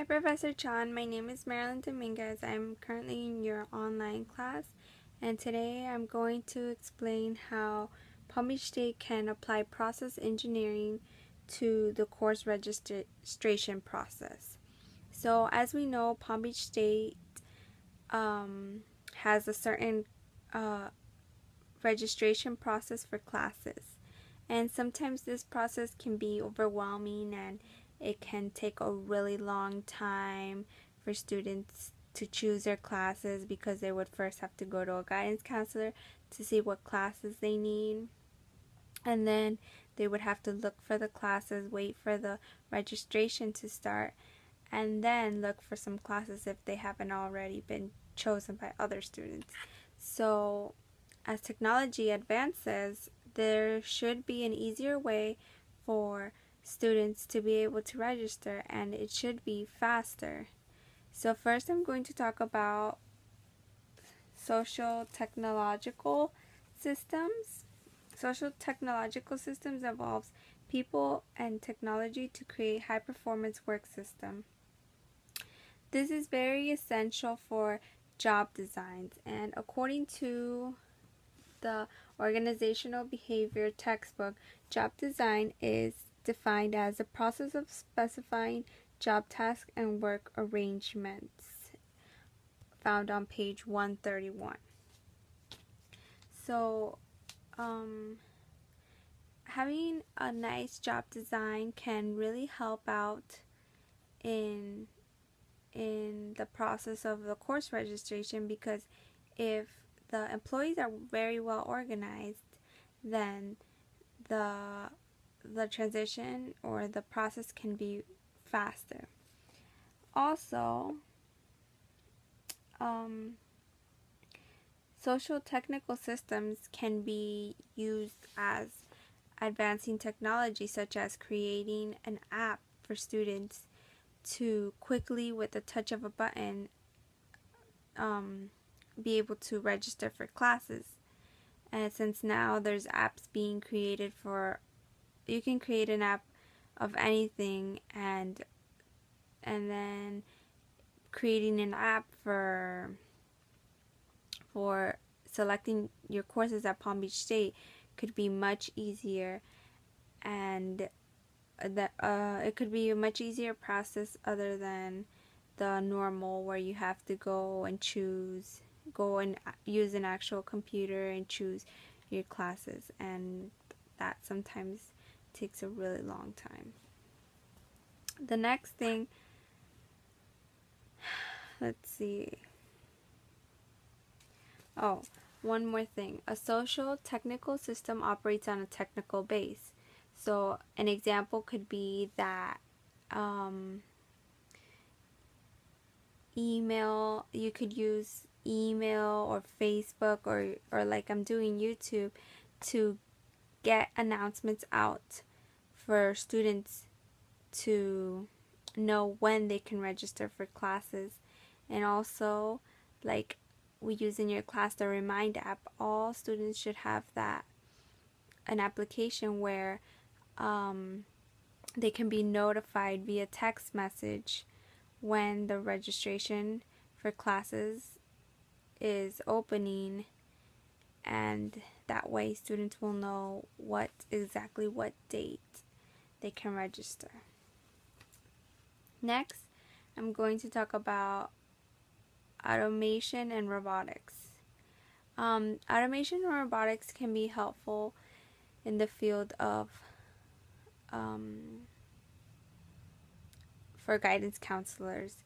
Hi, Professor Chan. My name is Marilyn Dominguez. I'm currently in your online class, and today I'm going to explain how Palm Beach State can apply process engineering to the course registration process. So, as we know, Palm Beach State has a certain registration process for classes, and sometimes this process can be overwhelming and it can take a really long time for students to choose their classes because they would first have to go to a guidance counselor to see what classes they need, and then they would have to look for the classes, wait for the registration to start, and then look for some classes if they haven't already been chosen by other students. So as technology advances, there should be an easier way for students to be able to register, and it should be faster. So first I'm going to talk about social technological systems. Social technological systems involves people and technology to create high performance work system. This is very essential for job designs, and according to the organizational behavior textbook, job design is defined as the process of specifying job tasks and work arrangements, found on page 131. So, having a nice job design can really help out in the process of the course registration, because if the employees are very well organized, then the transition or the process can be faster. Also, social technical systems can be used as advancing technology, such as creating an app for students to quickly, with the touch of a button, be able to register for classes. And since now there's apps being created for, you can create an app of anything, and then creating an app for selecting your courses at Palm Beach State could be much easier, and it could be a much easier process other than the normal where you have to go and use an actual computer and choose your classes, and that sometimes takes a really long time. The next thing, let's see. Oh, one more thing. A social technical system operates on a technical base. So an example could be that email, you could use email or Facebook or like I'm doing YouTube to get announcements out for students to know when they can register for classes. And also, like we use in your class, the Remind app, all students should have that, an application where they can be notified via text message when the registration for classes is opening, and that way students will know exactly what date they can register. Next, I'm going to talk about automation and robotics. Automation and robotics can be helpful in the field of for guidance counselors.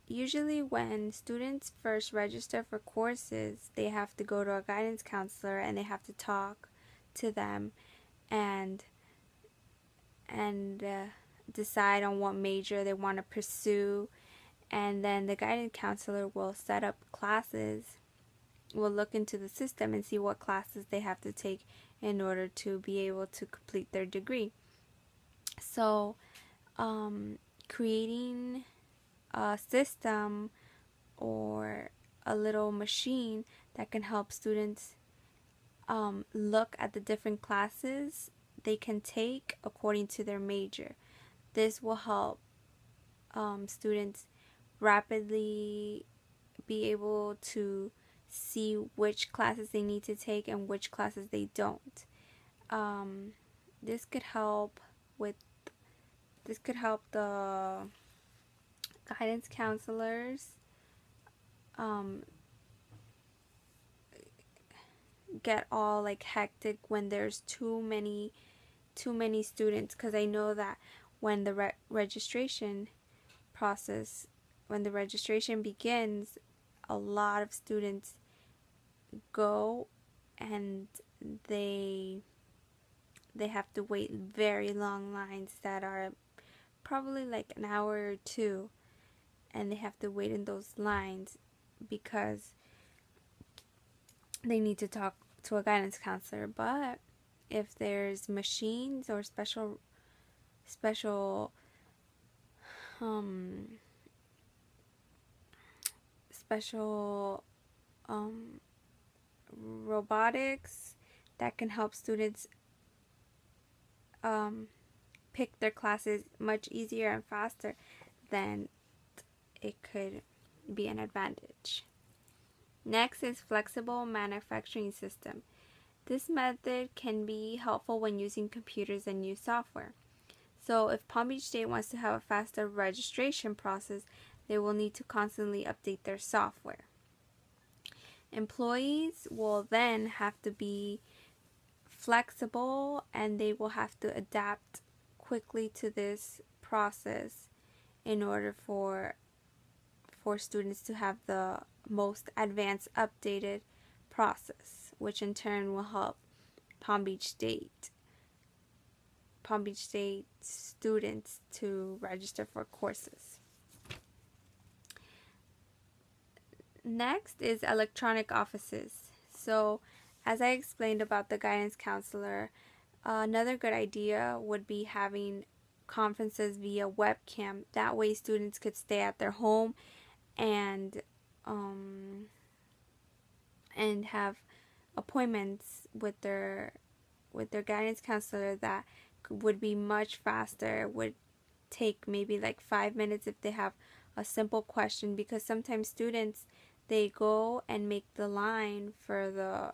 Usually when students first register for courses, they have to go to a guidance counselor and they have to talk to them and decide on what major they want to pursue, and then the guidance counselor will set up classes, will look into the system and see what classes they have to take in order to be able to complete their degree. So creating a system or a little machine that can help students look at the different classes they can take according to their major. This will help students rapidly be able to see which classes they need to take and which classes they don't. This could help with the guidance counselors get all like hectic when there's too many students, because I know that when the registration process when the registration begins, a lot of students go, and they have to wait very long lines that are probably like an hour or two, and they have to wait in those lines because they need to talk to a guidance counselor. But if there's machines or special robotics that can help students pick their classes much easier and faster, then it could be an advantage. Next is flexible manufacturing system. This method can be helpful when using computers and new software. So if Palm Beach State wants to have a faster registration process, they will need to constantly update their software. Employees will then have to be flexible, and they will have to adapt quickly to this process in order for students to have the most advanced updated process, which in turn will help Palm Beach State students to register for courses. Next is electronic offices. So as I explained about the guidance counselor, another good idea would be having conferences via webcam. That way students could stay at their home and have appointments with their guidance counselor that would be much faster. It would take maybe like 5 minutes if they have a simple question, because sometimes students, they go and make the line to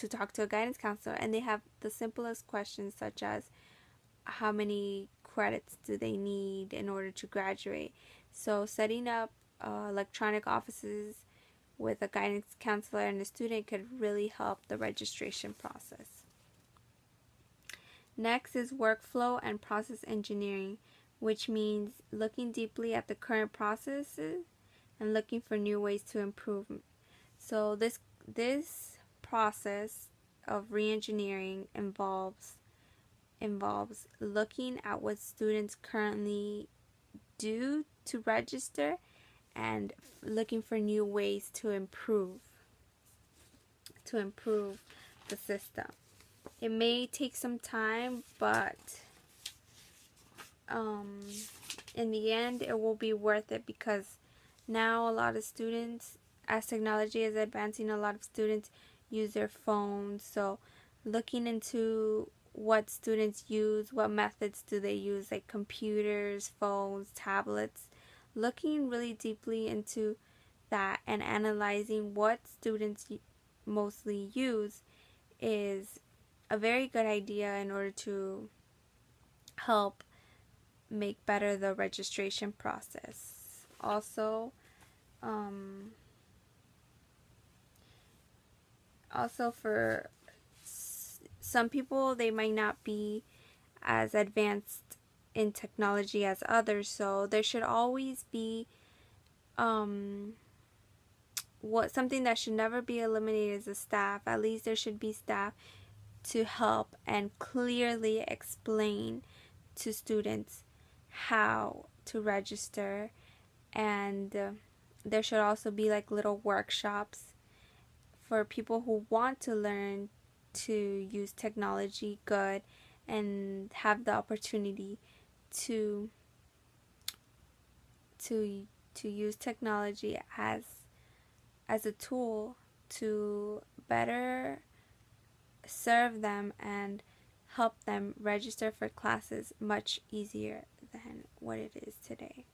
talk to a guidance counselor, and they have the simplest questions, such as how many credits do they need in order to graduate. So setting up electronic offices with a guidance counselor and a student could really help the registration process. Next is workflow and process engineering, which means looking deeply at the current processes and looking for new ways to improve. So this process of re-engineering involves looking at what students currently do to register and looking for new ways to improve the system. It may take some time, but in the end it will be worth it, because now a lot of students, as technology is advancing, a lot of students use their phones. So looking into what students use, what methods do they use, like computers, phones, tablets, looking really deeply into that and analyzing what students mostly use is a very good idea in order to help make better the registration process. Also for some people, they might not be as advanced in technology as others, so there should always be something that should never be eliminated is the staff. At least there should be staff to help and clearly explain to students how to register, and there should also be like little workshops for people who want to learn to use technology good and have the opportunity to use technology as a tool to better serve them and help them register for classes much easier than what it is today.